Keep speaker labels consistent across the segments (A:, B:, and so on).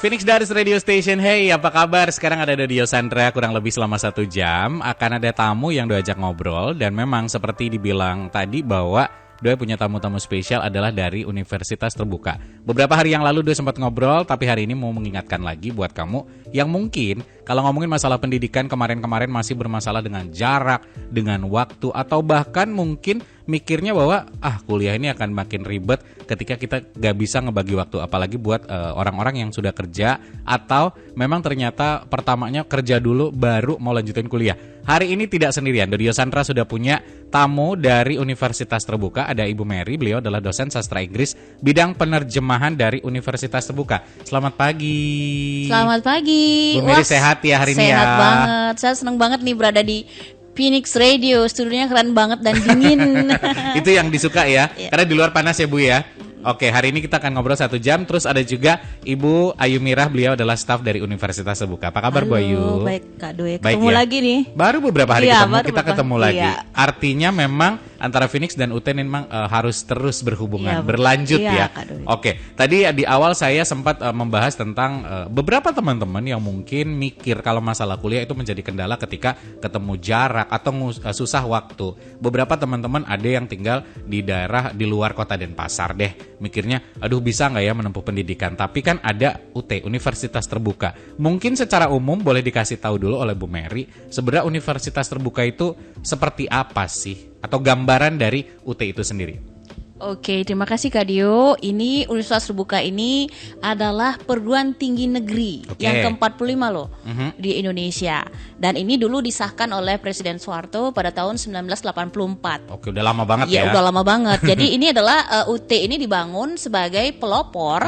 A: Phoenix Dars Radio Station. Hey, apa kabar? Sekarang ada Dio Sandra kurang lebih selama 1 jam. Akan ada tamu yang diajak ngobrol. Dan memang seperti dibilang tadi bahwa Doi punya tamu-tamu spesial adalah dari Universitas Terbuka. Beberapa hari yang lalu Doi sempat ngobrol, tapi hari ini mau mengingatkan lagi buat kamu yang mungkin kalau ngomongin masalah pendidikan kemarin-kemarin masih bermasalah dengan jarak, dengan waktu, atau bahkan mungkin mikirnya bahwa kuliah ini akan makin ribet ketika kita gak bisa ngebagi waktu, apalagi buat orang-orang yang sudah kerja atau memang ternyata pertamanya kerja dulu baru mau lanjutin kuliah. Hari ini tidak sendirian, Dio Sandra sudah punya tamu dari Universitas Terbuka, ada Ibu Mary, beliau adalah dosen sastra Inggris bidang penerjemahan dari Universitas Terbuka. Selamat pagi.
B: Selamat pagi.
A: Bu Mary sehat ya hari ini ya?
B: Sehat banget, saya senang banget nih berada di Phoenix Radio, studionya keren banget dan dingin.
A: Itu yang disuka ya, karena di luar panas ya Bu ya. Oke, hari ini kita akan ngobrol 1 jam. Terus ada juga Ibu Ayu Mirah, beliau adalah staf dari Universitas Terbuka. Apa kabar Bu Ayu?
B: Baik Kak Doi, ketemu lagi nih.
A: Baru beberapa hari kita ketemu lagi.
B: Iya.
A: Artinya memang antara Phoenix dan UT memang harus terus berhubungan, berlanjut ya. Oke, tadi di awal saya sempat membahas tentang beberapa teman-teman yang mungkin mikir kalau masalah kuliah itu menjadi kendala ketika ketemu jarak atau susah waktu. Beberapa teman-teman ada yang tinggal di daerah di luar kota Denpasar deh. Mikirnya, aduh bisa nggak ya menempuh pendidikan? Tapi kan ada UT, Universitas Terbuka. Mungkin secara umum boleh dikasih tahu dulu oleh Bu Mary, sebenarnya Universitas Terbuka itu seperti apa sih? Atau gambaran dari UT itu sendiri?
B: Oke, terima kasih Kak Dio. Ini Universitas Terbuka ini adalah perguruan tinggi negeri yang ke-45 loh di Indonesia. Dan ini dulu disahkan oleh Presiden Soeharto pada tahun 1984.
A: Oke, udah lama banget ya.
B: Iya, udah lama banget. Jadi ini adalah UT ini dibangun sebagai pelopor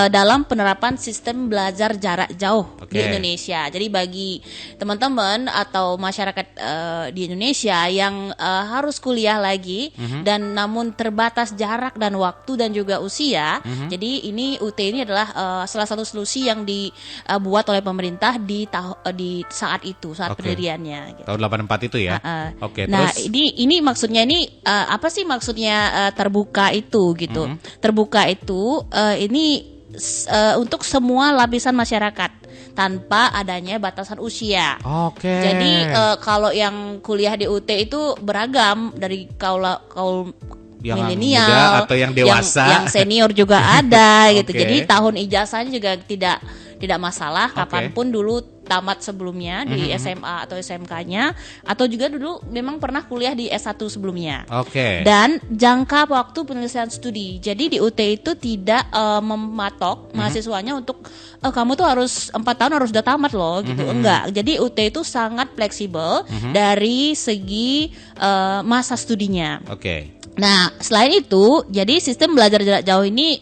B: dalam penerapan sistem belajar jarak jauh di Indonesia. Jadi bagi teman-teman atau masyarakat di Indonesia yang harus kuliah lagi dan namun terbatas jarak dan waktu dan juga usia. Jadi ini UT ini adalah salah satu solusi yang dibuat oleh pemerintah di saat itu, saat pendiriannya. Gitu.
A: Tahun 84 itu ya.
B: Nah,
A: terus
B: ini maksudnya ini apa sih maksudnya terbuka itu gitu. Terbuka itu ini untuk semua lapisan masyarakat tanpa adanya batasan usia. Jadi kalau yang kuliah di UT itu beragam dari kaum milenial
A: atau yang dewasa,
B: yang senior juga ada gitu. Jadi tahun ijazahnya juga tidak masalah, kapanpun dulu tamat sebelumnya di SMA atau SMK-nya, atau juga dulu memang pernah kuliah di S1 sebelumnya. Dan jangka waktu penyelesaian studi. Jadi di UT itu tidak mematok mahasiswanya untuk kamu tuh harus 4 tahun harus udah tamat loh gitu. Enggak. Jadi UT itu sangat fleksibel dari segi masa studinya. Nah, selain itu, jadi sistem belajar jarak jauh ini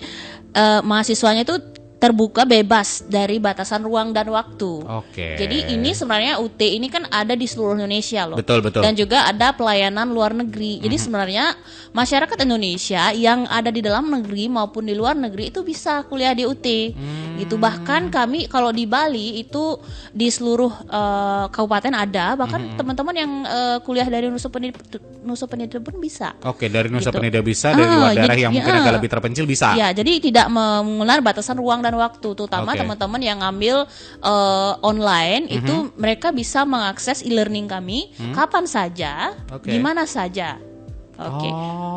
B: mahasiswanya itu terbuka bebas dari batasan ruang dan waktu. Jadi ini sebenarnya UT ini kan ada di seluruh Indonesia loh.
A: Betul.
B: Dan juga ada pelayanan luar negeri. Jadi sebenarnya masyarakat Indonesia yang ada di dalam negeri maupun di luar negeri itu bisa kuliah di UT. Gitu. Bahkan kami kalau di Bali itu di seluruh kabupaten ada, bahkan teman-teman yang kuliah dari Nusa Penida pun bisa.
A: Dari Nusa Penida bisa, dari luar daerah yang mungkin agak lebih terpencil bisa.
B: Ya, jadi tidak mengenal batasan ruang dan waktu, terutama teman-teman yang ngambil online itu mereka bisa mengakses e-learning kami kapan saja, di mana saja.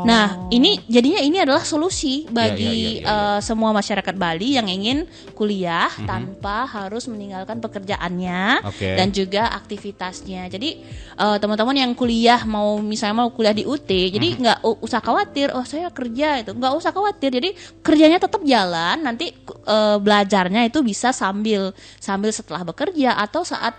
B: Nah, ini jadinya ini adalah solusi bagi semua masyarakat Bali yang ingin kuliah tanpa harus meninggalkan pekerjaannya dan juga aktivitasnya. Jadi teman-teman yang kuliah misalnya mau kuliah di UT, jadi nggak usah khawatir, saya kerja itu nggak usah khawatir. Jadi kerjanya tetap jalan, nanti belajarnya itu bisa sambil setelah bekerja atau saat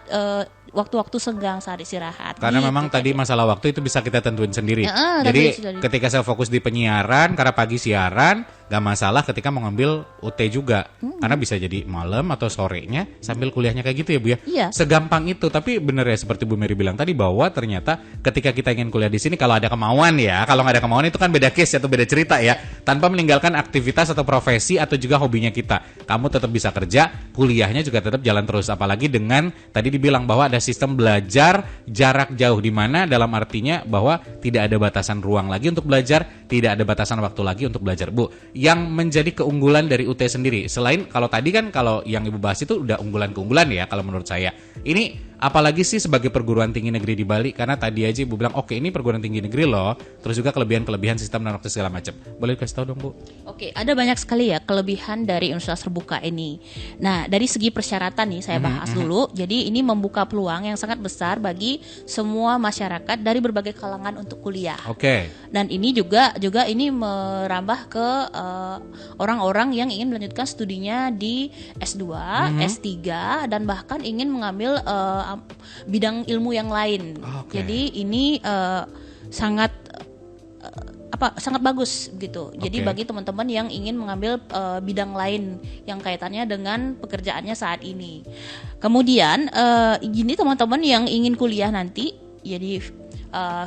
B: waktu-waktu senggang saat istirahat.
A: Karena
B: gitu,
A: memang tadi masalah waktu itu bisa kita tentuin sendiri. Jadi ketika saya fokus di penyiaran, karena pagi siaran, gak masalah ketika mau ngambil UT juga. Karena bisa jadi malam atau sorenya sambil kuliahnya kayak gitu ya Bu ya. Segampang itu. Tapi bener ya seperti Bu Mary bilang tadi bahwa ternyata ketika kita ingin kuliah di sini kalau ada kemauan ya. Kalau nggak ada kemauan itu kan beda case atau beda cerita ya. Tanpa meninggalkan aktivitas atau profesi atau juga hobinya kita. Kamu tetap bisa kerja, kuliahnya juga tetap jalan terus. Apalagi dengan tadi dibilang bahwa ada sistem belajar jarak jauh, di mana dalam artinya bahwa tidak ada batasan ruang lagi untuk belajar tidak ada batasan waktu lagi untuk belajar. Bu, yang menjadi keunggulan dari UT sendiri, selain kalau tadi kan kalau yang Ibu bahas itu udah unggulan-keunggulan ya kalau menurut saya. Ini apalagi sih sebagai perguruan tinggi negeri di Bali, karena tadi aja Ibu bilang oke ini perguruan tinggi negeri loh, terus juga kelebihan-kelebihan sistem dan waktu segala macam. Boleh kasih tahu dong Bu?
B: Oke, ada banyak sekali ya kelebihan dari Universitas Terbuka ini. Nah, dari segi persyaratan nih saya bahas dulu. Jadi ini membuka peluang yang sangat besar bagi semua masyarakat dari berbagai kalangan untuk kuliah.
A: Oke.
B: Dan ini juga ini merambah ke orang-orang yang ingin melanjutkan studinya di S2, S3 dan bahkan ingin mengambil bidang ilmu yang lain.
A: Oke.
B: Jadi ini sangat sangat bagus gitu. Jadi
A: Oke.
B: bagi teman-teman yang ingin mengambil bidang lain yang kaitannya dengan pekerjaannya saat ini. Kemudian gini teman-teman yang ingin kuliah nanti, jadi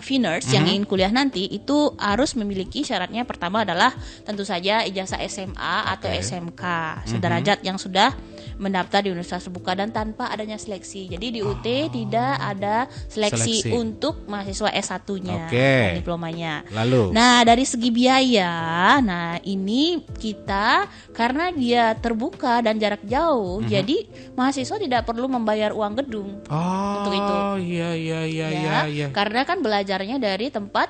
B: Finers yang ingin kuliah nanti itu harus memiliki syaratnya. Pertama adalah tentu saja ijazah SMA atau SMK sederajat yang sudah mendaftar di Universitas Terbuka dan tanpa adanya seleksi. Jadi di UT tidak ada seleksi untuk mahasiswa S1-nya dan diplomanya.
A: Lalu.
B: Nah, dari segi biaya, nah ini kita karena dia terbuka dan jarak jauh, jadi mahasiswa tidak perlu membayar uang gedung untuk itu.
A: Oh, iya.
B: Karena kan belajarnya dari tempat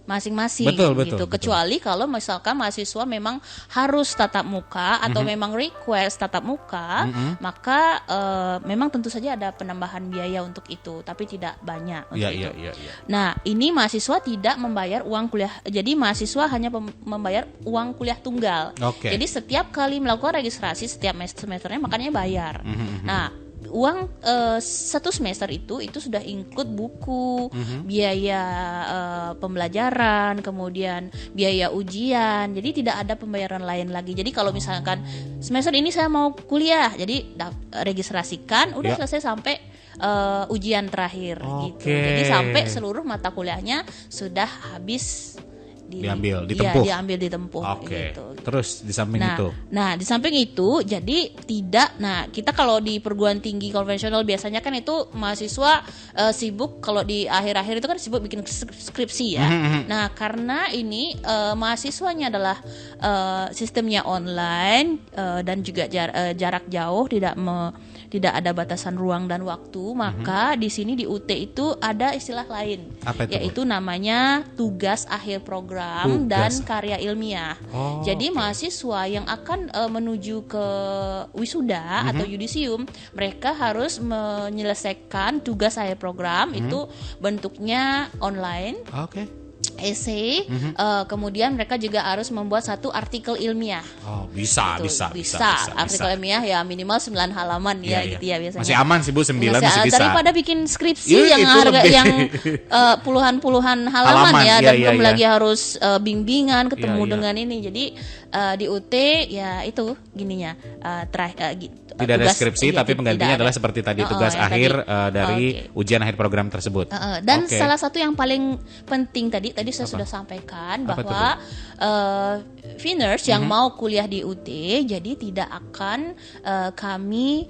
B: masing-masing gitu. Kecuali kalau misalkan mahasiswa memang harus tatap muka atau memang request tatap muka, maka memang tentu saja ada penambahan biaya untuk itu, tapi tidak banyak untuk itu.
A: Iya.
B: Nah, ini mahasiswa tidak membayar uang kuliah. Jadi mahasiswa hanya membayar uang kuliah tunggal. Jadi setiap kali melakukan registrasi setiap semesternya makanya bayar. Nah, uang satu semester itu sudah include buku, biaya pembelajaran, kemudian biaya ujian. Jadi tidak ada pembayaran lain lagi. Jadi kalau misalkan semester ini saya mau kuliah, jadi registrasikan, udah selesai sampai ujian terakhir gitu. Jadi sampai seluruh mata kuliahnya sudah habis
A: diambil
B: ditempuh gitu.
A: Terus di samping itu.
B: Nah, di samping itu jadi tidak. Nah, kita kalau di perguruan tinggi konvensional biasanya kan itu mahasiswa sibuk kalau di akhir-akhir itu kan sibuk bikin skripsi ya. Nah, karena ini mahasiswanya adalah sistemnya online dan juga jarak jauh, tidak ada batasan ruang dan waktu, maka di sini di UT itu ada istilah lain, yaitu namanya tugas akhir program dan karya ilmiah. Jadi mahasiswa yang akan menuju ke wisuda atau yudisium, mereka harus menyelesaikan tugas akhir program itu bentuknya online. Esai, kemudian mereka juga harus membuat satu artikel ilmiah.
A: Bisa.
B: Artikel ilmiah ya minimal 9 halaman gitu ya biasanya.
A: Masih aman sih Bu, 9 masih bisa.
B: Daripada bikin skripsi yang puluhan halaman ya, dan belum lagi harus bimbingan ketemu dengan ini. Jadi di UT ya itu gininya
A: tidak ada skripsi, tapi penggantinya adalah seperti tadi tugas akhir dari ujian akhir program tersebut.
B: Dan salah satu yang paling penting tadi saya sudah sampaikan bahwa Finers yang mau kuliah di UT, jadi tidak akan kami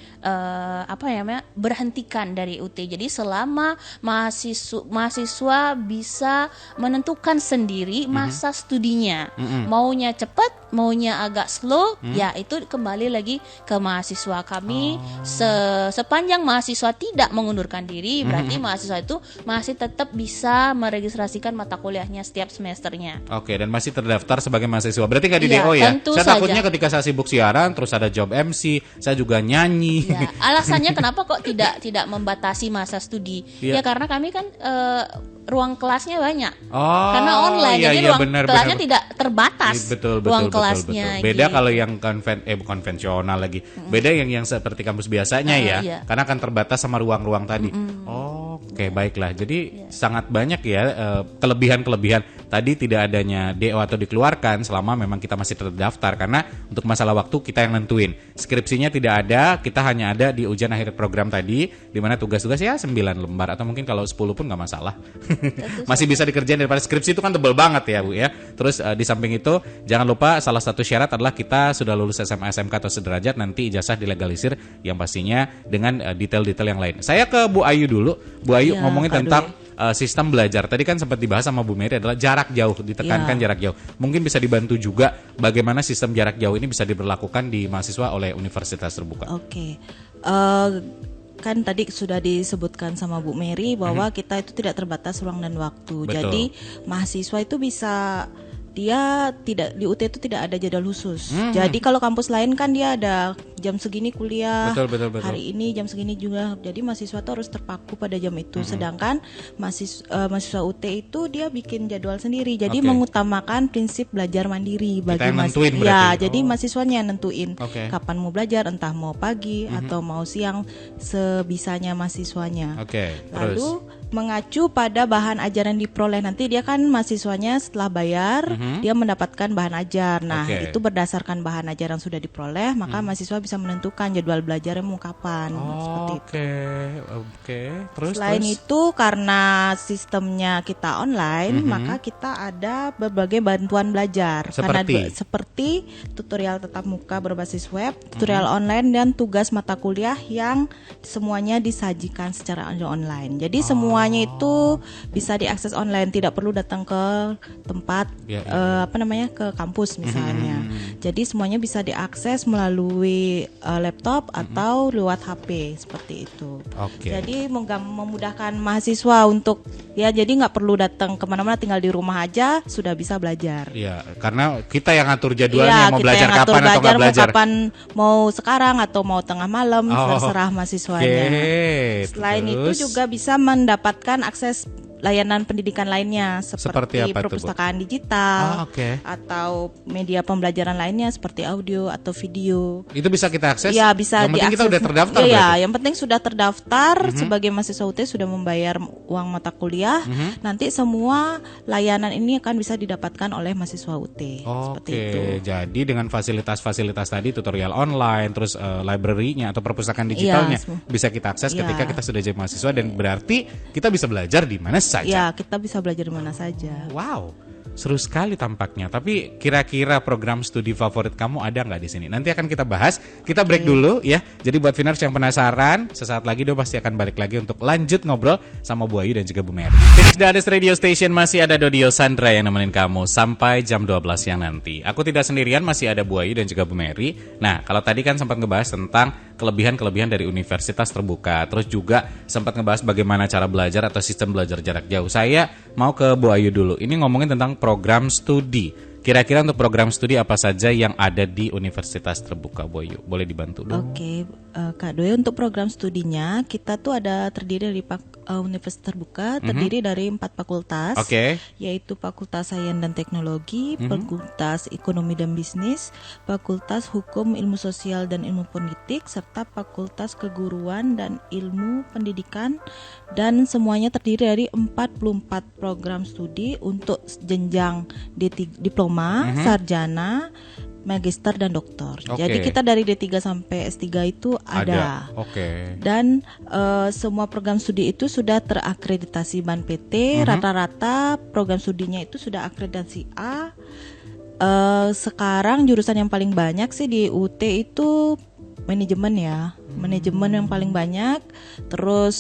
B: berhentikan dari UT. Jadi selama mahasiswa bisa menentukan sendiri masa studinya, maunya cepat, maunya agak slow, ya itu kembali lagi ke mahasiswa kami. Sepanjang mahasiswa tidak mengundurkan diri, berarti mahasiswa itu masih tetap bisa meregistrasikan mata kuliahnya setiap semesternya.
A: Dan masih terdaftar sebagai mahasiswa. Berarti nggak di DO ya? Saya takutnya ketika saya sibuk siaran, terus ada job MC, saya juga nyanyi.
B: Ya, alasannya kenapa kok tidak membatasi masa studi? Ya karena kami kan ruang kelasnya banyak. Karena online, jadi ruang kelasnya tidak terbatas. Ruang kelasnya.
A: Beda kalau yang konvensional lagi. Beda yang seperti kampus biasanya ya. Karena kan terbatas sama ruang-ruang tadi. Baiklah. Jadi sangat banyak ya kelebihan-kelebihan. Tadi tidak adanya DO atau dikeluarkan selama memang kita masih terdaftar, karena untuk masalah waktu kita yang nentuin. Skripsinya tidak ada, kita hanya ada di ujian akhir program tadi, di mana tugas-tugas ya 9 lembar atau mungkin kalau 10 pun nggak masalah. Masih bisa dikerjain daripada skripsi itu kan tebel banget ya Bu ya. Terus di samping itu jangan lupa salah satu syarat adalah kita sudah lulus SMA SMK atau sederajat, nanti ijazah dilegalisir yang pastinya dengan detail-detail yang lain. Saya ke Bu Ayu dulu. Bu Ayu ngomongin tentang sistem belajar. Tadi kan sempat dibahas sama Bu Mary adalah jarak jauh, ditekankan jarak jauh. Mungkin bisa dibantu juga bagaimana sistem jarak jauh ini bisa diberlakukan di mahasiswa oleh universitas terbuka.
C: Oke. Kan tadi sudah disebutkan sama Bu Mary bahwa kita itu tidak terbatas ruang dan waktu.
A: Betul.
C: Jadi mahasiswa itu bisa, dia tidak di UT itu tidak ada jadwal khusus. Jadi kalau kampus lain kan dia ada jam segini kuliah,
A: Betul.
C: hari ini jam segini juga. Jadi mahasiswa itu harus terpaku pada jam itu. Sedangkan mahasiswa UT itu dia bikin jadwal sendiri. Jadi mengutamakan prinsip belajar mandiri bagi
A: yang nentuin
C: mahasiswa.
A: berarti?
C: Ya, jadi mahasiswanya yang nentuin kapan mau belajar, entah mau pagi atau mau siang, sebisanya mahasiswanya. Lalu mengacu pada bahan ajaran diperoleh, nanti dia kan mahasiswanya setelah bayar dia mendapatkan bahan ajar. Nah, itu berdasarkan bahan ajar yang sudah diperoleh, maka mahasiswa bisa menentukan jadwal belajarnya mau kapan. Seperti itu.
A: Terus
C: Selain itu, karena sistemnya kita online, maka kita ada berbagai bantuan belajar. Seperti tutorial tatap muka berbasis web, tutorial online, dan tugas mata kuliah yang semuanya disajikan secara online. Jadi semuanya itu bisa diakses online, tidak perlu datang ke tempat ke kampus misalnya. Jadi semuanya bisa diakses melalui laptop atau lewat HP seperti itu. Jadi memudahkan mahasiswa untuk jadi nggak perlu datang kemana-mana, tinggal di rumah aja sudah bisa belajar.
A: Iya, karena kita yang ngatur jadwalnya mau belajar kapan atau nggak belajar.
C: Mau sekarang atau mau tengah malam, terserah mahasiswanya. Selain itu juga bisa mendapatkan akses layanan pendidikan lainnya seperti perpustakaan digital atau media pembelajaran lainnya seperti audio atau video.
A: Itu bisa kita akses?
C: Ya, bisa
A: yang penting
C: diakses.
A: Kita udah terdaftar
C: ya, yang penting sudah terdaftar sebagai mahasiswa UT, sudah membayar uang mata kuliah. Nanti semua layanan ini akan bisa didapatkan oleh mahasiswa UT. Seperti itu.
A: Jadi dengan fasilitas-fasilitas tadi, tutorial online, terus library-nya atau perpustakaan digitalnya bisa kita akses ketika kita sudah jadi mahasiswa, dan berarti kita bisa belajar di mana saja.
C: Ya, kita bisa belajar di mana saja.
A: Wow, seru sekali tampaknya. Tapi kira-kira program studi favorit kamu ada nggak di sini? Nanti akan kita bahas. Kita break dulu ya. Jadi buat Viners yang penasaran, sesaat lagi Do pasti akan balik lagi untuk lanjut ngobrol sama Bu Ayu dan juga Bu Mary. Phoenix Dades Radio Station, masih ada Dodio Sandra yang nemenin kamu sampai jam 12 siang nanti. Aku tidak sendirian, masih ada Bu Ayu dan juga Bu Mary. Nah, kalau tadi kan sempat ngebahas tentang kelebihan-kelebihan dari universitas terbuka, terus juga sempat ngebahas bagaimana cara belajar atau sistem belajar jarak jauh. Saya mau ke Bu Ayu dulu. Ini ngomongin tentang program studi. Kira-kira untuk program studi apa saja yang ada di universitas terbuka, Bu Ayu? Boleh dibantu dong?
C: Oke, Kak Doi, untuk program studinya kita tuh terdiri dari universitas terbuka, terdiri dari 4 fakultas, yaitu Fakultas Sains dan Teknologi, Fakultas Ekonomi dan Bisnis, Fakultas Hukum, Ilmu Sosial dan Ilmu Politik, serta Fakultas Keguruan dan Ilmu Pendidikan, dan semuanya terdiri dari 44 program studi untuk jenjang diploma, sarjana, magister dan doktor. Jadi kita dari D3 sampai S3 itu ada. Dan semua program studi itu sudah terakreditasi BAN PT. Rata-rata program studinya itu sudah akreditasi A. Sekarang jurusan yang paling banyak sih di UT itu manajemen ya. Manajemen yang paling banyak. Terus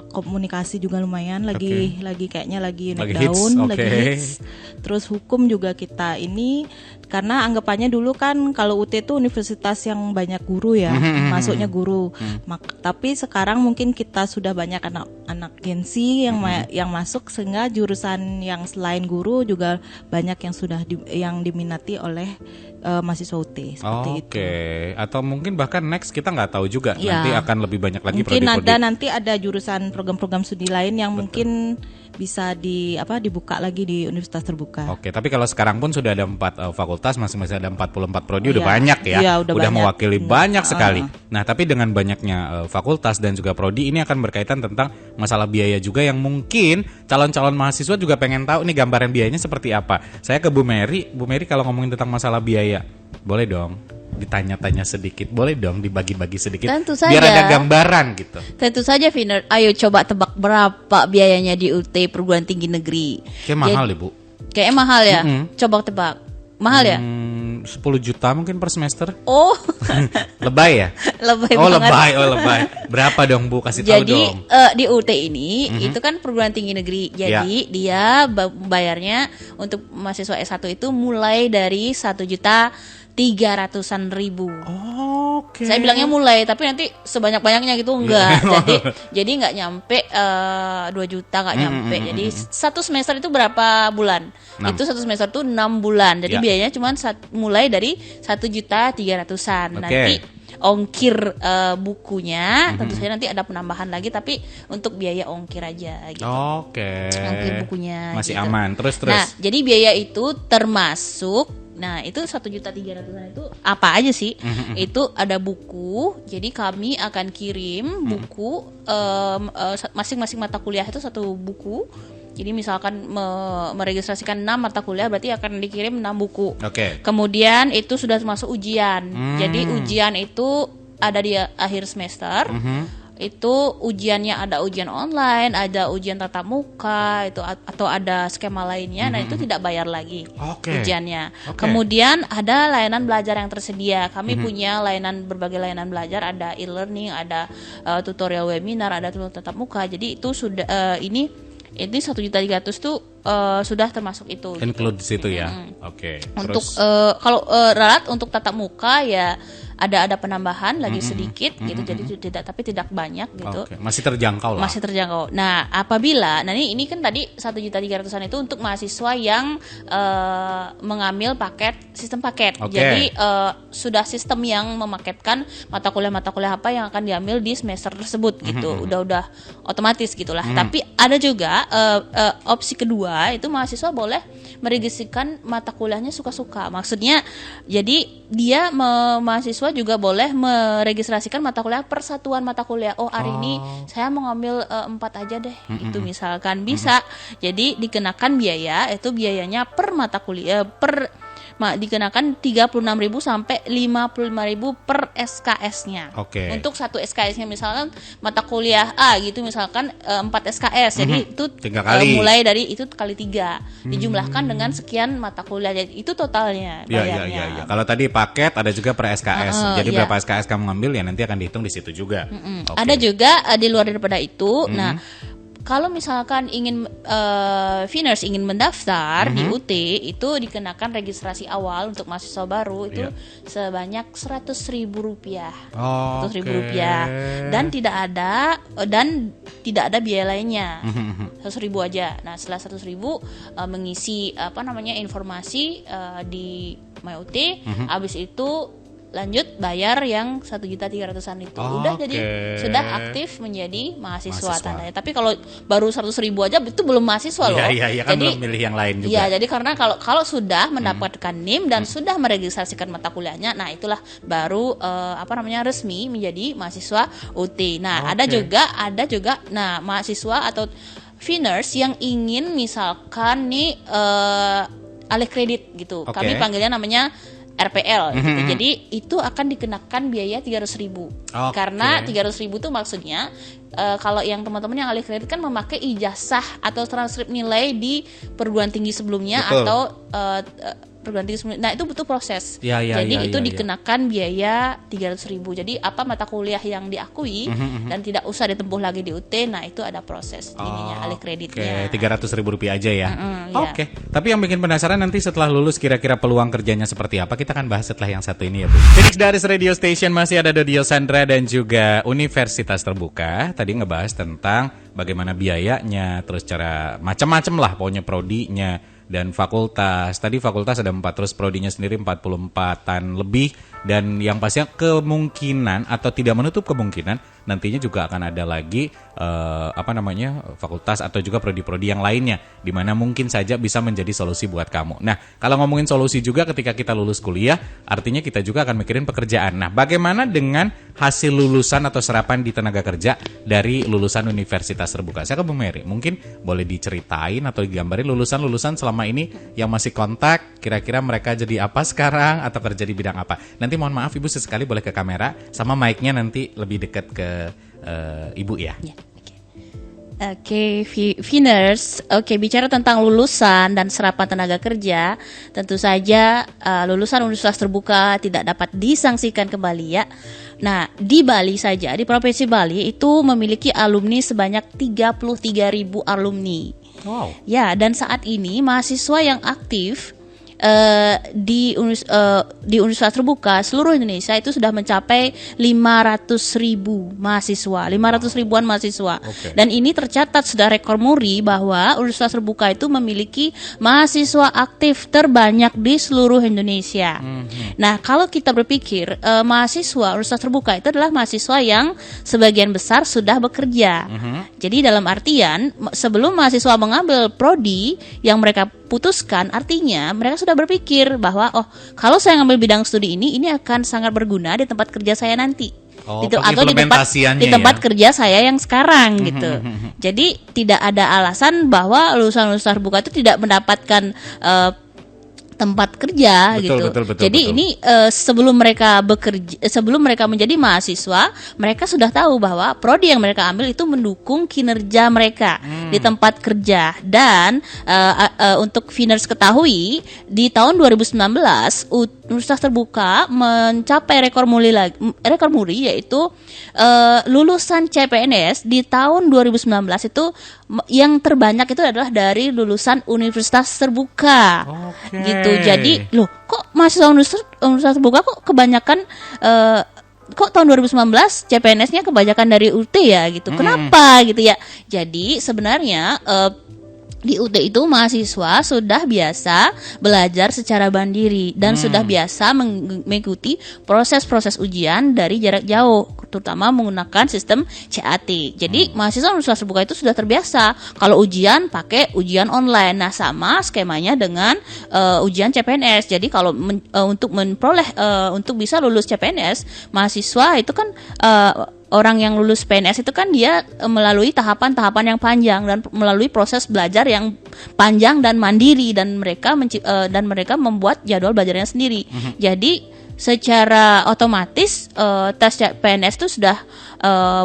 C: komunikasi juga lumayan, lagi kayaknya lagi naik daun, lagi hits. Terus hukum juga kita ini, karena anggapannya dulu kan kalau UT itu universitas yang banyak guru ya, masuknya guru. Tapi sekarang mungkin kita sudah banyak anak-anak Gensi yang masuk, sehingga jurusan yang selain guru juga banyak yang sudah yang diminati oleh mahasiswa UT seperti itu.
A: Atau mungkin bahkan next kita nggak tahu juga, nanti akan lebih banyak lagi
C: mungkin nanti ada jurusan program-program studi lain yang mungkin bisa dibuka lagi di universitas terbuka.
A: Tapi kalau sekarang pun sudah ada 4 fakultas, masing-masing ada 44 prodi, udah banyak ya. Udah mewakili banyak sekali. Nah, tapi dengan banyaknya fakultas dan juga prodi, ini akan berkaitan tentang masalah biaya juga, yang mungkin calon-calon mahasiswa juga pengen tahu nih gambaran biayanya seperti apa. Saya ke Bu Mary. Bu Mary, kalau ngomongin tentang masalah biaya, boleh dong ditanya-tanya sedikit, boleh dong dibagi-bagi sedikit,
B: tentu saja,
A: biar ada gambaran gitu.
B: Tentu saja, Viner. Ayo coba tebak berapa biayanya di UT perguruan tinggi negeri.
A: Kayak mahal deh, Bu.
B: Kayaknya mahal ya. Coba tebak. Mahal ya?
A: 10 juta mungkin per semester.
B: Oh.
A: Lebay ya?
B: Lebay
A: banget.
B: Oh,
A: lebay. Berapa dong Bu? Kasih tahu dong.
B: Jadi di UT ini itu kan perguruan tinggi negeri. Jadi dia bayarnya untuk mahasiswa S1 itu mulai dari 1.300.000.
A: Oke.
B: Saya bilangnya mulai, tapi nanti sebanyak-banyaknya gitu enggak. Jadi enggak nyampe 2 juta, enggak nyampe. Jadi satu semester itu berapa bulan? 6. Itu satu semester itu 6 bulan. Jadi biayanya cuma mulai dari 1.300.000-an. Nanti ongkir bukunya tentu saja nanti ada penambahan lagi, tapi untuk biaya ongkir aja gitu.
A: Oke.
B: Ongkir bukunya
A: masih
B: gitu.
A: aman. Terus.
B: Nah, jadi biaya itu termasuk. Nah, itu 1.300.000-an itu apa aja sih? Itu ada buku. Jadi kami akan kirim buku masing-masing mata kuliah itu satu buku. Jadi misalkan meregistrasikan 6 mata kuliah berarti akan dikirim 6 buku. Kemudian itu sudah termasuk ujian. Jadi ujian itu ada di akhir semester. Itu ujiannya ada ujian online, ada ujian tatap muka, itu atau ada skema lainnya. Nah, itu tidak bayar lagi ujiannya. Kemudian ada layanan belajar yang tersedia. Kami punya berbagai layanan belajar, ada e-learning, ada tutorial webinar, ada tutorial tatap muka. Jadi itu sudah ini 1.300.000 tuh sudah termasuk itu.
A: Include di situ ya.
B: Untuk kalau Ralat untuk tatap muka ya ada penambahan lagi sedikit gitu, jadi tidak banyak gitu.
A: Masih terjangkau lah.
B: Masih terjangkau. Nah, apabila ini kan tadi 1.300.000-an itu untuk mahasiswa yang mengambil sistem paket. Jadi sudah sistem yang memaketkan mata kuliah apa yang akan diambil di semester tersebut gitu. Udah otomatis gitulah. Tapi ada juga opsi kedua, itu mahasiswa boleh meregistrasikan mata kuliahnya suka-suka. Maksudnya jadi dia mahasiswa juga boleh meregistrasikan mata kuliah persatuan mata kuliah. Hari ini saya mau ngambil 4 aja deh. Itu misalkan bisa. Jadi dikenakan biaya, itu biayanya per mata kuliah dikenakan 36.000 sampai 55.000 per SKS-nya. Untuk satu SKS-nya misalkan mata kuliah A gitu, misalkan 4 SKS. Jadi itu mulai dari itu kali 3 dijumlahkan dengan sekian mata kuliah. Jadi itu totalnya bayarnya.
A: Kalau tadi paket ada juga per SKS. Jadi berapa SKS kamu ngambil ya nanti akan dihitung di situ juga.
B: Ada juga di luar daripada itu. Nah, kalau misalkan Finers ingin mendaftar di UT, itu dikenakan registrasi awal untuk mahasiswa baru itu sebanyak Rp100.000. Rp100.000 dan tidak ada biaya lainnya. 100.000 aja. Nah, setelah 100.000 mengisi informasi di MyUT, habis itu lanjut bayar yang 1.300.000-an itu. Udah jadi sudah aktif menjadi mahasiswa tandanya. Tapi kalau baru 100.000 aja itu belum mahasiswa loh.
A: Iya, kan belum milih yang lain juga.
B: Iya, jadi karena kalau sudah mendapatkan NIM dan sudah meregistrasikan mata kuliahnya, nah itulah baru resmi menjadi mahasiswa UT. Nah, ada juga mahasiswa atau Finers yang ingin misalkan alih kredit gitu. Kami panggilnya namanya RPL gitu. Jadi itu akan dikenakan biaya 300.000. Karena 300.000 itu maksudnya kalau yang teman-teman yang alih kredit kan memakai ijazah atau transkrip nilai di perguruan tinggi sebelumnya. Atau perguruan tinggi sebelumnya. Nah, itu butuh proses. Jadi itu dikenakan biaya 300.000. Jadi apa mata kuliah yang diakui dan tidak usah ditempuh lagi di UT, nah itu ada proses ininya alih kreditnya.
A: Rp300.000 aja ya. Tapi yang bikin penasaran nanti setelah lulus kira-kira peluang kerjanya seperti apa, kita akan bahas setelah yang satu ini ya Bu. Phoenix Daris Radio Station masih ada Dio Sandra dan juga Universitas Terbuka. Tadi ngebahas tentang bagaimana biayanya, terus cara macam-macam lah pokoknya prodinya dan fakultas. Tadi fakultas ada 4, terus prodinya sendiri 44-an lebih. Dan yang pastinya kemungkinan atau tidak menutup kemungkinan nantinya juga akan ada lagi fakultas atau juga prodi-prodi yang lainnya di mana mungkin saja bisa menjadi solusi buat kamu. Nah, kalau ngomongin solusi juga ketika kita lulus kuliah, artinya kita juga akan mikirin pekerjaan. Nah, bagaimana dengan hasil lulusan atau serapan di tenaga kerja dari lulusan Universitas Terbuka? Saya ke Bu Mary, mungkin boleh diceritain atau digambarin lulusan-lulusan selama ini yang masih kontak, kira-kira mereka jadi apa sekarang atau kerja di bidang apa? Nanti mohon maaf Ibu sesekali boleh ke kamera sama mic-nya nanti lebih dekat ke Ibu ya.
B: Oke, Viners. Oke, bicara tentang lulusan dan serapan tenaga kerja, tentu saja lulusan universitas terbuka tidak dapat disangsikan kembali ya. Nah, di Bali saja, di Provinsi Bali itu memiliki alumni sebanyak 33.000 alumni.
A: Wow.
B: Ya, dan saat ini mahasiswa yang aktif di universitas terbuka seluruh Indonesia itu sudah mencapai 500.000 mahasiswa, 500 ribuan mahasiswa.
A: Okay.
B: Dan ini tercatat sudah rekor muri bahwa universitas terbuka itu memiliki mahasiswa aktif terbanyak di seluruh Indonesia. Nah, kalau kita berpikir mahasiswa universitas terbuka itu adalah mahasiswa yang sebagian besar sudah bekerja. Jadi dalam artian sebelum mahasiswa mengambil prodi yang mereka putuskan, artinya mereka sudah berpikir bahwa kalau saya ngambil bidang studi ini akan sangat berguna di tempat kerja saya nanti. Atau di tempat kerja saya yang sekarang gitu. Jadi tidak ada alasan bahwa lulusan terbuka itu tidak mendapatkan tempat kerja gitu. Jadi ini sebelum mereka bekerja, sebelum mereka menjadi mahasiswa, mereka sudah tahu bahwa prodi yang mereka ambil itu mendukung kinerja mereka di tempat kerja. Dan untuk Viners ketahui, di tahun 2019 Universitas Terbuka mencapai rekor muri yaitu lulusan CPNS di tahun 2019 itu yang terbanyak itu adalah dari lulusan Universitas Terbuka. Gitu. Jadi, kok mahasiswa Universitas Terbuka kok kebanyakan kok tahun 2019 CPNS-nya kebanyakan dari UT ya gitu. Kenapa gitu ya? Jadi sebenarnya di UT itu mahasiswa sudah biasa belajar secara mandiri dan sudah biasa mengikuti proses-proses ujian dari jarak jauh, terutama menggunakan sistem CAT. Jadi mahasiswa Universitas Terbuka itu sudah terbiasa kalau ujian pakai ujian online. Nah, sama skemanya dengan ujian CPNS. Jadi kalau untuk memperoleh untuk bisa lulus CPNS, mahasiswa itu kan orang yang lulus PNS itu kan dia melalui tahapan-tahapan yang panjang dan melalui proses belajar yang panjang dan mandiri, dan mereka membuat jadwal belajarnya sendiri. Jadi secara otomatis tes PNS itu sudah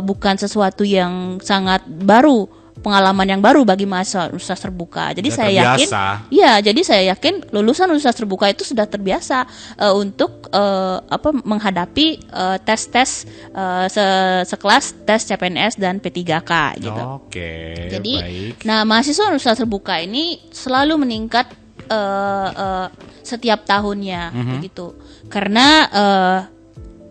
B: bukan sesuatu yang sangat baru, pengalaman yang baru bagi mahasiswa Universitas Terbuka. Jadi saya yakin lulusan Universitas Terbuka itu sudah terbiasa untuk menghadapi tes-tes sekelas tes CPNS dan P3K gitu.
A: Oke.
B: Jadi,
A: baik.
B: Nah mahasiswa Universitas Terbuka ini selalu meningkat setiap tahunnya begitu. Karena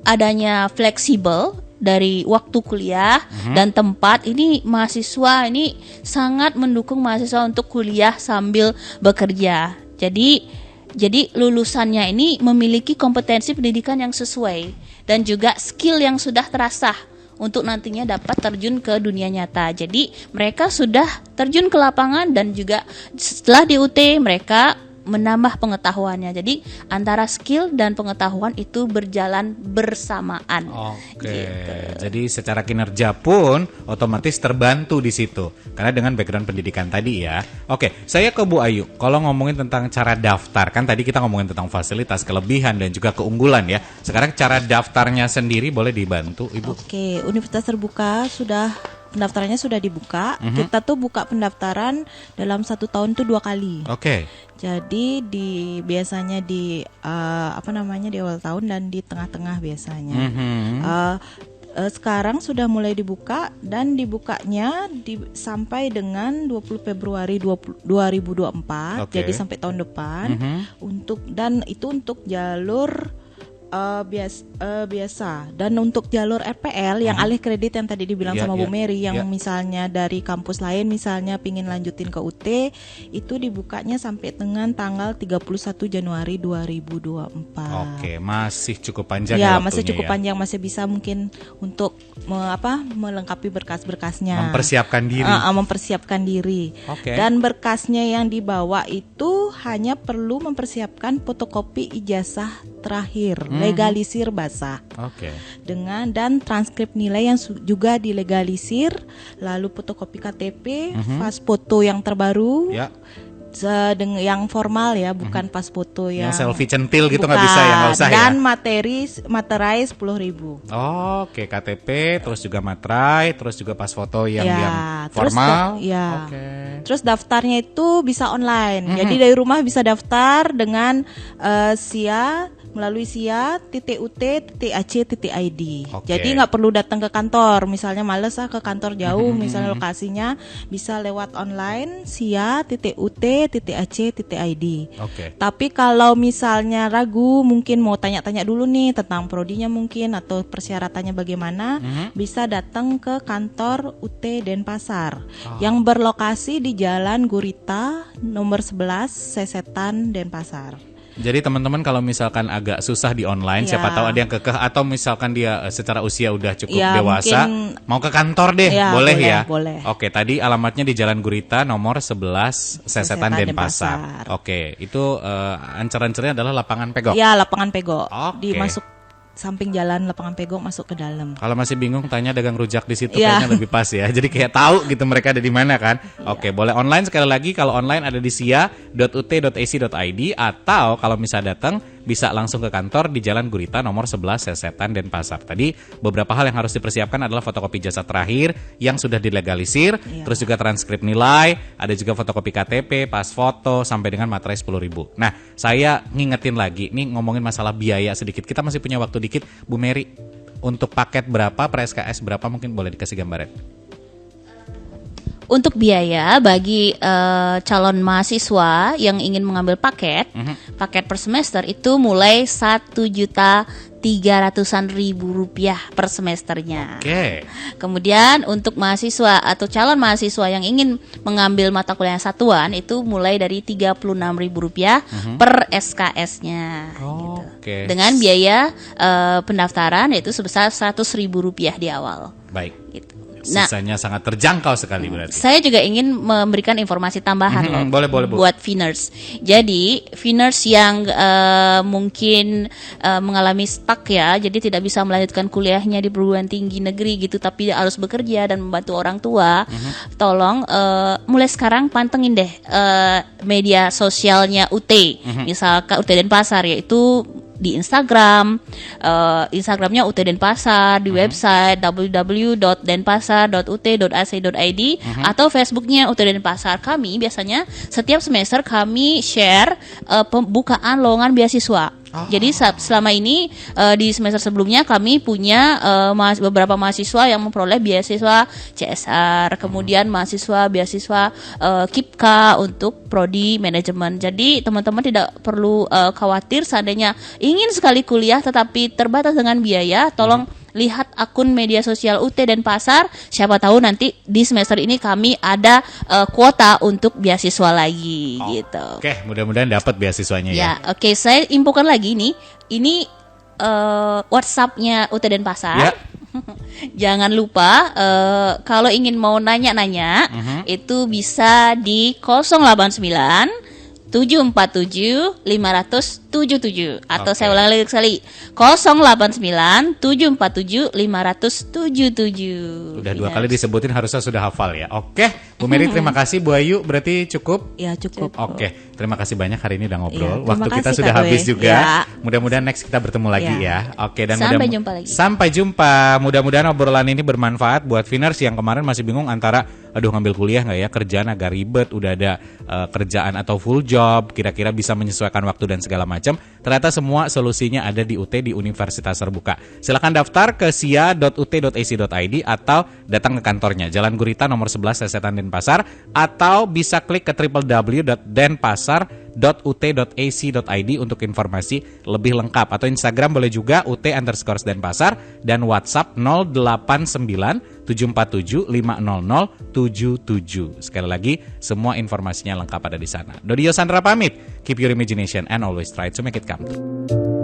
B: adanya fleksibel dari waktu kuliah dan tempat, ini mahasiswa ini sangat mendukung mahasiswa untuk kuliah sambil bekerja. Jadi lulusannya ini memiliki kompetensi pendidikan yang sesuai dan juga skill yang sudah terasah untuk nantinya dapat terjun ke dunia nyata. Jadi mereka sudah terjun ke lapangan dan juga setelah di UT mereka menambah pengetahuannya. Jadi antara skill dan pengetahuan itu berjalan bersamaan.
A: Oke.
B: Gitu.
A: Jadi secara kinerja pun otomatis terbantu di situ karena dengan background pendidikan tadi ya. Oke, saya ke Bu Ayu. Kalau ngomongin tentang cara daftar, kan tadi kita ngomongin tentang fasilitas, kelebihan dan juga keunggulan ya. Sekarang cara daftarnya sendiri boleh dibantu, Ibu?
C: Oke, Universitas Terbuka pendaftarannya sudah dibuka. Kita tuh buka pendaftaran dalam 1 tahun tuh 2 kali.
A: Oke.
C: Jadi biasanya di di awal tahun dan di tengah-tengah biasanya. Sekarang sudah mulai dibuka dan dibukanya sampai dengan 20 Februari 2024.
A: Okay.
C: Jadi sampai tahun depan. Untuk jalur biasa, dan untuk jalur RPL yang alih kredit yang tadi dibilang sama Bu Mary yang misalnya dari kampus lain misalnya pingin lanjutin ke UT, itu dibukanya sampai dengan tanggal 31 Januari 2024.
A: Oke, masih cukup panjang ya waktunya,
C: masih cukup panjang, masih bisa mungkin untuk melengkapi berkas-berkasnya, mempersiapkan diri.
A: Okay.
C: Dan berkasnya yang dibawa itu hanya perlu mempersiapkan fotokopi ijazah terakhir, legalisir basah.
A: Oke.
C: Dan transkrip nilai yang juga dilegalisir, lalu fotokopi KTP, pas foto yang terbaru. yang formal ya, bukan pas foto yang
A: selfie centil gitu nggak bisa ya, nggak usah ya.
C: Dan materai 10.000.
A: Oke, KTP, terus juga materai, terus juga pas foto yang
C: terus
A: formal.
C: Terus daftarnya itu bisa online. Jadi dari rumah bisa daftar dengan SIA, melalui sia.ut.ac.id. Jadi nggak perlu datang ke kantor. Misalnya males ke kantor jauh, misalnya lokasinya, bisa lewat online sia.ut.ac.id. Tapi kalau misalnya ragu, mungkin mau tanya-tanya dulu nih tentang prodinya mungkin atau persyaratannya bagaimana, bisa datang ke kantor UT Denpasar yang berlokasi di Jalan Gurita nomor 11 Sesetan Denpasar.
A: Jadi teman-teman kalau misalkan agak susah di online, siapa tahu ada yang kekeh atau misalkan dia secara usia udah cukup dewasa, mau ke kantor deh, boleh ya?
C: Boleh.
A: Oke, tadi alamatnya di Jalan Gurita nomor 11 Sesetan Denpasar. Oke, itu ancer-ancernya adalah lapangan Pegok.
C: Ya, lapangan Pegok.
A: Oke.
C: Masuk samping jalan lapangan Pegok, masuk ke dalam.
A: Kalau masih bingung tanya dagang rujak di situ kayaknya lebih pas ya. Jadi kayak tahu gitu mereka ada di mana kan. Oke, boleh online sekali lagi. Kalau online ada di sia.ut.ac.id atau kalau misalnya datang bisa langsung ke kantor di Jalan Gurita nomor 11 Sesetan Denpasar. Tadi beberapa hal yang harus dipersiapkan adalah fotokopi jasa terakhir yang sudah dilegalisir, terus juga transkrip nilai, ada juga fotokopi KTP, pas foto sampai dengan materai 10.000. Nah, saya ngingetin lagi nih ngomongin masalah biaya sedikit. Kita masih punya waktu dikit, Bu Mary. Untuk paket berapa, per SKS berapa mungkin boleh dikasih gambaran?
B: Untuk biaya bagi calon mahasiswa yang ingin mengambil paket per semester itu mulai 1.300.000 rupiah per semesternya. Kemudian untuk mahasiswa atau calon mahasiswa yang ingin mengambil mata kuliah satuan itu mulai dari 36.000 rupiah per SKS-nya. Gitu. Dengan biaya pendaftaran yaitu sebesar 100.000 rupiah di awal.
A: Baik.
B: Gitu.
A: Sisanya sangat terjangkau sekali berarti.
B: Saya juga ingin memberikan informasi tambahan loh.
A: Boleh, Bu.
B: Buat Finers. Jadi Finers yang mungkin mengalami stuck ya, jadi tidak bisa melanjutkan kuliahnya di perguruan tinggi negeri gitu, tapi harus bekerja dan membantu orang tua. Tolong mulai sekarang pantengin deh media sosialnya UT. Misalkan UT Denpasar yaitu di Instagram, Instagramnya UT Denpasar, di website www.denpasar.ut.ac.id atau Facebooknya UT Denpasar. Kami biasanya setiap semester kami share pembukaan lowongan beasiswa. Jadi selama ini di semester sebelumnya kami punya beberapa mahasiswa yang memperoleh beasiswa CSR, kemudian beasiswa KIPKA untuk prodi manajemen. Jadi teman-teman tidak perlu khawatir seandainya ingin sekali kuliah tetapi terbatas dengan biaya, tolong lihat akun media sosial UT Denpasar. Siapa tahu nanti di semester ini kami ada kuota untuk beasiswa lagi gitu.
A: Oke, mudah-mudahan dapat beasiswanya ya.
B: Oke, saya infokan lagi nih. Ini WhatsApp-nya UT Denpasar. Jangan lupa kalau ingin mau nanya-nanya itu bisa di 089 747 577 atau saya ulang lagi sekali 089 747 577.
A: Udah 2 kali disebutin harusnya sudah hafal ya. Oke, Bu Mary terima kasih. Bu Ayu berarti cukup?
C: Ya cukup.
A: Oke, terima kasih banyak hari ini udah ngobrol.
C: Ya,
A: waktu kita sudah habis juga. Mudah-mudahan next kita bertemu lagi ya. Oke, dan
B: sampai jumpa lagi.
A: Sampai jumpa. Mudah-mudahan obrolan ini bermanfaat buat Finers yang kemarin masih bingung antara ngambil kuliah nggak ya, kerjaan agak ribet, udah ada kerjaan atau full job, kira-kira bisa menyesuaikan waktu dan segala macam. Ternyata semua solusinya ada di UT, di Universitas Terbuka. Silakan daftar ke sia.ut.ac.id atau datang ke kantornya Jalan Gurita nomor 11 Sesetan Denpasar, atau bisa klik ke www.denpasar.ut.ac.id untuk informasi lebih lengkap, atau Instagram boleh juga UT_Denpasar dan WhatsApp 089 747 50077. Sekali lagi, semua informasinya lengkap ada di sana. Dodi Yosandra pamit. Keep your imagination and always try to make it come true.